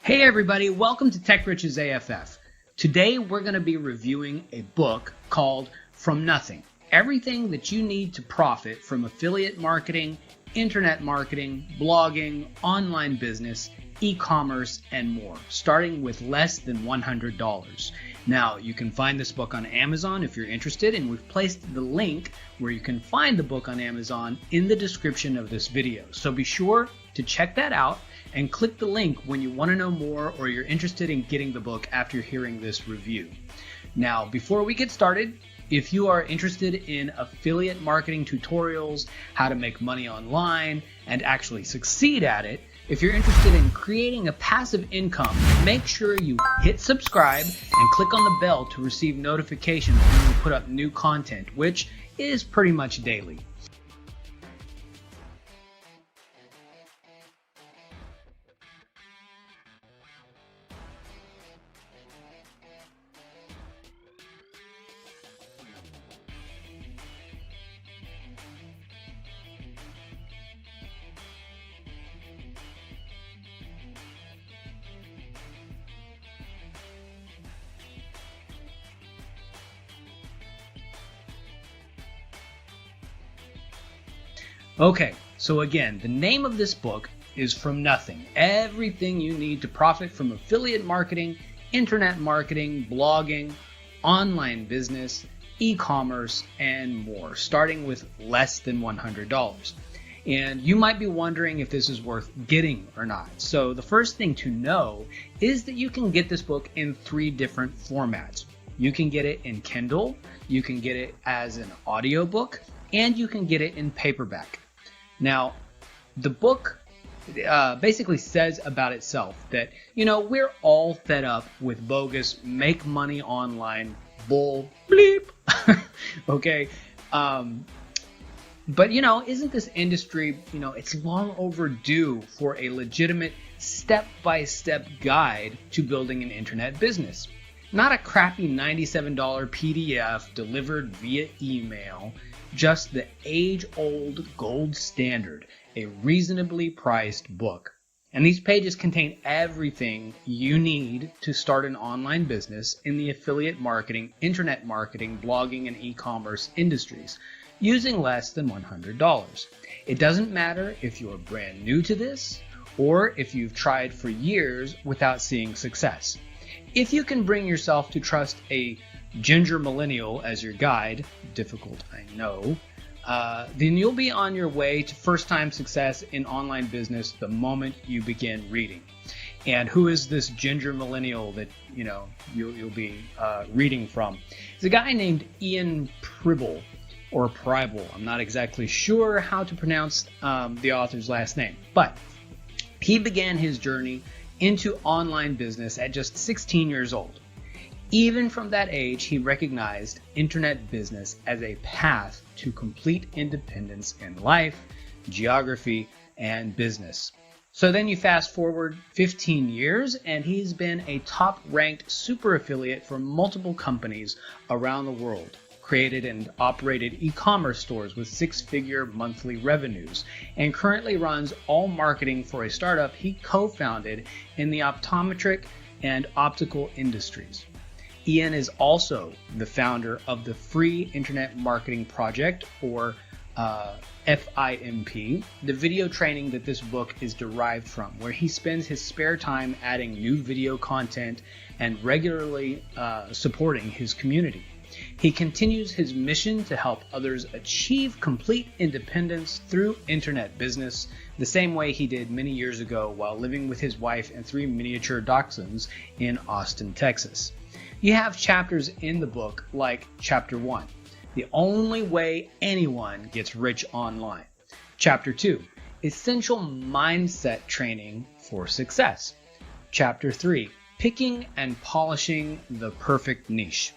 Hey everybody, welcome to Tech Riches AFF. Today we're going to be reviewing a book called From Nothing, Everything That You Need to Profit from Affiliate Marketing, Internet Marketing, Blogging, Online Business, E-commerce, and more, starting with less than $100. Now, you can find this book on Amazon if you're interested, and we've placed the link where you can find the book on Amazon in the description of this video. So be sure to check that out and click the link when you want to know more or you're interested in getting the book after hearing this review. Now, before we get started, if you are interested in affiliate marketing tutorials, how to make money online, and actually succeed at it, if you're interested in creating a passive income, make sure you hit subscribe and click on the bell to receive notifications when we put up new content, which is pretty much daily. Okay, so again, the name of this book is From Nothing, Everything You Need to Profit from Affiliate Marketing, Internet Marketing, Blogging, Online Business, E-commerce, and more, starting with less than $100. And you might be wondering if this is worth getting or not. So the first thing to know is that you can get this book in 3 different formats. You can get it in Kindle, you can get it as an audiobook, and you can get it in paperback. Now, the book basically says about itself that, we're all fed up with bogus make money online bull bleep. Okay. But, isn't this industry, it's long overdue for a legitimate step-by-step guide to building an internet business. Not a crappy $97 PDF delivered via email, just the age-old gold standard, a reasonably priced book. And these pages contain everything you need to start an online business in the affiliate marketing, internet marketing, blogging, and e-commerce industries using less than $100. It doesn't matter if you're brand new to this or if you've tried for years without seeing success. If you can bring yourself to trust a ginger millennial as your guide, difficult I know, then you'll be on your way to first-time success in online business the moment you begin reading. And who is this ginger millennial that you'll be reading from? It's a guy named Ian Pribyl, or Pribyl. I'm not exactly sure how to pronounce the author's last name, but he began his journey into online business at just 16 years old. Even from that age, he recognized internet business as a path to complete independence in life, geography, and business. So then you fast forward 15 years, and he's been a top-ranked super affiliate for multiple companies around the world, created and operated e-commerce stores with 6-figure monthly revenues, and currently runs all marketing for a startup he co-founded in the optometric and optical industries. Ian is also the founder of the Free Internet Marketing Project, or FIMP, the video training that this book is derived from, where he spends his spare time adding new video content and regularly supporting his community. He continues his mission to help others achieve complete independence through internet business, the same way he did many years ago while living with his wife and 3 miniature dachshunds in Austin, Texas. You have chapters in the book like Chapter 1, The Only Way Anyone Gets Rich Online. Chapter 2, Essential Mindset Training for Success. Chapter 3, Picking and Polishing the Perfect Niche.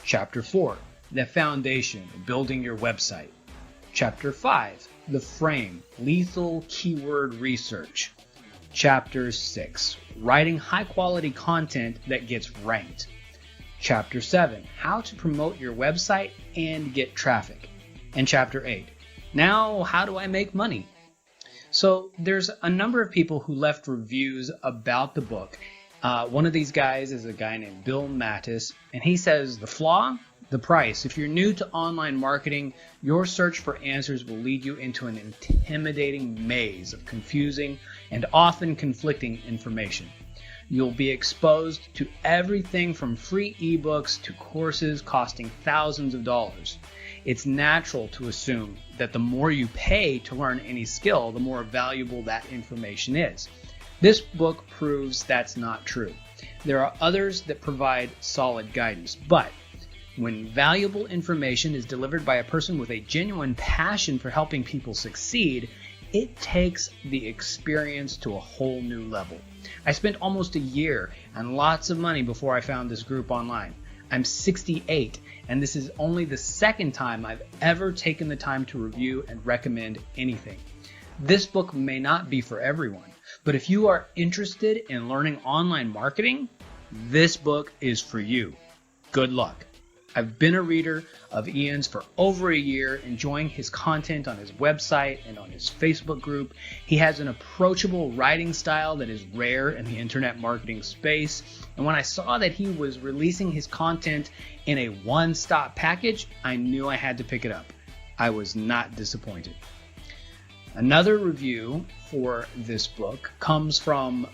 Chapter 4, The Foundation, Building Your Website. Chapter 5, The Frame, Lethal Keyword Research. Chapter 6, Writing High-Quality Content That Gets Ranked. Chapter 7, How to Promote Your Website and Get Traffic. And Chapter 8, Now How Do I Make Money? So there's a number of people who left reviews about the book. One of these guys is a guy named Bill Mattis, and he says, the flaw? The price. If you're new to online marketing, your search for answers will lead you into an intimidating maze of confusing and often conflicting information. You'll be exposed to everything from free ebooks to courses costing thousands of dollars. It's natural to assume that the more you pay to learn any skill, the more valuable that information is. This book proves that's not true. There are others that provide solid guidance, but when valuable information is delivered by a person with a genuine passion for helping people succeed, it takes the experience to a whole new level. I spent almost a year and lots of money before I found this group online. I'm 68, and this is only the second time I've ever taken the time to review and recommend anything. This book may not be for everyone, but if you are interested in learning online marketing, this book is for you. Good luck. I've been a reader of Ian's for over a year, enjoying his content on his website and on his Facebook group. He has an approachable writing style that is rare in the internet marketing space. And when I saw that he was releasing his content in a one-stop package, I knew I had to pick it up. I was not disappointed. Another review for this book comes from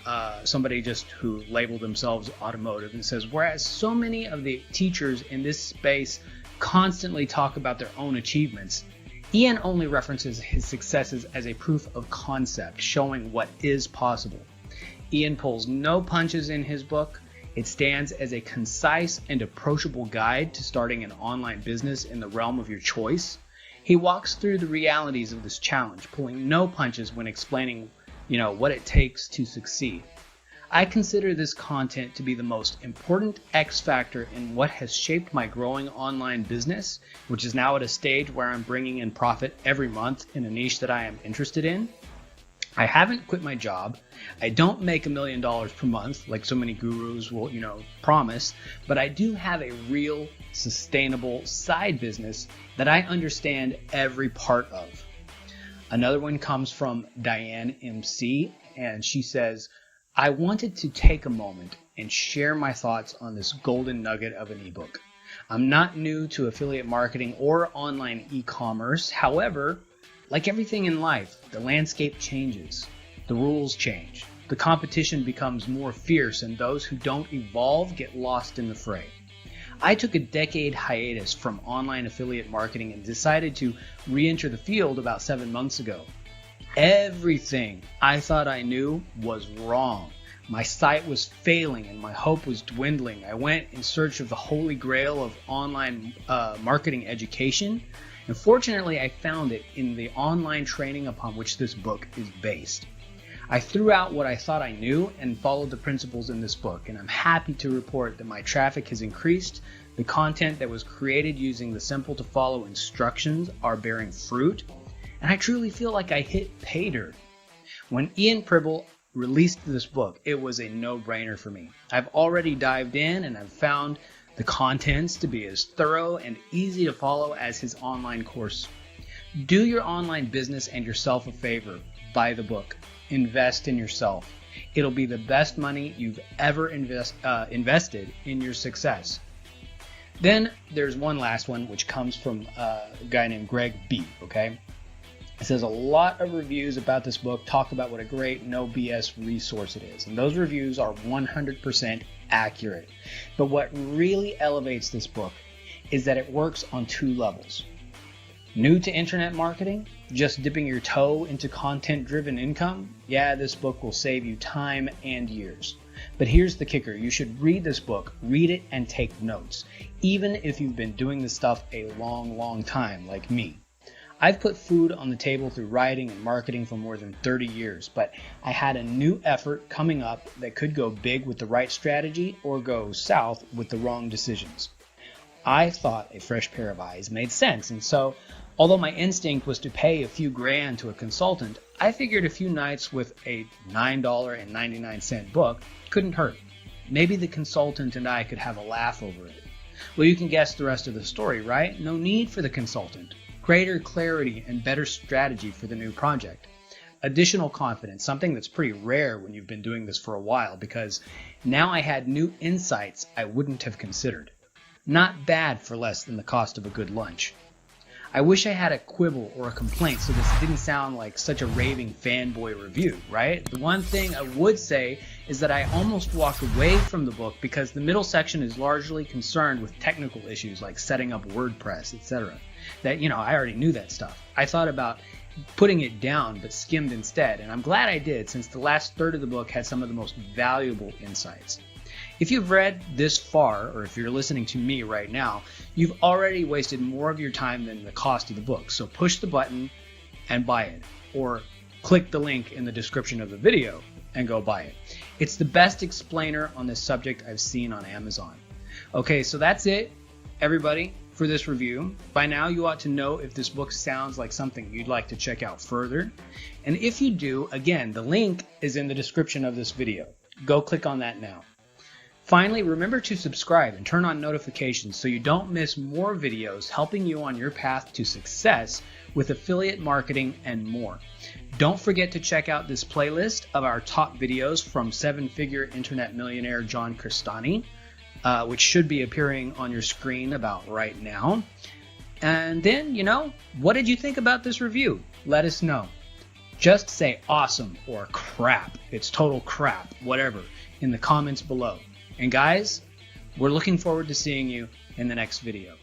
somebody just who labeled themselves automotive and says, whereas so many of the teachers in this space constantly talk about their own achievements, Ian only references his successes as a proof of concept, showing what is possible. Ian pulls no punches in his book. It stands as a concise and approachable guide to starting an online business in the realm of your choice. He walks through the realities of this challenge, pulling no punches when explaining, what it takes to succeed. I consider this content to be the most important X factor in what has shaped my growing online business, which is now at a stage where I'm bringing in profit every month in a niche that I am interested in. I haven't quit my job. I don't make $1 million per month like so many gurus will, promise, but I do have a real sustainable side business that I understand every part of. Another one comes from Diane MC, and she says, I wanted to take a moment and share my thoughts on this golden nugget of an ebook. I'm not new to affiliate marketing or online e-commerce. However, like everything in life, the landscape changes, the rules change, the competition becomes more fierce, and those who don't evolve get lost in the fray. I took a decade hiatus from online affiliate marketing and decided to re-enter the field about 7 months ago. Everything I thought I knew was wrong. My site was failing and my hope was dwindling. I went in search of the holy grail of online marketing education. And fortunately, I found it in the online training upon which this book is based. I threw out what I thought I knew and followed the principles in this book, and I'm happy to report that my traffic has increased. The content that was created using the simple to follow instructions are bearing fruit, and I truly feel like I hit pay dirt. When Ian Pribyl released this book, it was a no-brainer for me. I've already dived in and I've found the contents to be as thorough and easy to follow as his online course. Do your online business and yourself a favor. Buy the book. Invest in yourself. It'll be the best money you've ever invested in your success. Then there's one last one, which comes from a guy named Greg B. Okay? It says a lot of reviews about this book talk about what a great no BS resource it is. And those reviews are 100% accurate. But what really elevates this book is that it works on two levels. New to internet marketing? Just dipping your toe into content-driven income? Yeah, this book will save you time and years. But here's the kicker. You should read this book, read it, and take notes, even if you've been doing this stuff a long time, like me. I've put food on the table through writing and marketing for more than 30 years, but I had a new effort coming up that could go big with the right strategy or go south with the wrong decisions. I thought a fresh pair of eyes made sense, and so, although my instinct was to pay a few grand to a consultant, I figured a few nights with a $9.99 book couldn't hurt. Maybe the consultant and I could have a laugh over it. Well, you can guess the rest of the story, right? No need for the consultant. Greater clarity and better strategy for the new project. additional confidence, something that's pretty rare when you've been doing this for a while, because now I had new insights I wouldn't have considered. Not bad for less than the cost of a good lunch. I wish I had a quibble or a complaint so this didn't sound like such a raving fanboy review, right? The one thing I would say is that I almost walked away from the book because the middle section is largely concerned with technical issues like setting up WordPress, etc. That, I already knew that stuff. I thought about putting it down but skimmed instead, and I'm glad I did, since the last third of the book had some of the most valuable insights. If you've read this far, or if you're listening to me right now, you've already wasted more of your time than the cost of the book. So push the button and buy it, or click the link in the description of the video and go buy it. It's the best explainer on this subject I've seen on Amazon. Okay, so that's it, everybody, for this review. By now you ought to know if this book sounds like something you'd like to check out further. And if you do, again, the link is in the description of this video. Go click on that now. Finally, remember to subscribe and turn on notifications so you don't miss more videos helping you on your path to success with affiliate marketing and more. Don't forget to check out this playlist of our top videos from seven-figure internet millionaire John Crestani, which should be appearing on your screen about right now. And then, what did you think about this review? Let us know. Just say awesome or crap, it's total crap, whatever, in the comments below. And guys, we're looking forward to seeing you in the next video.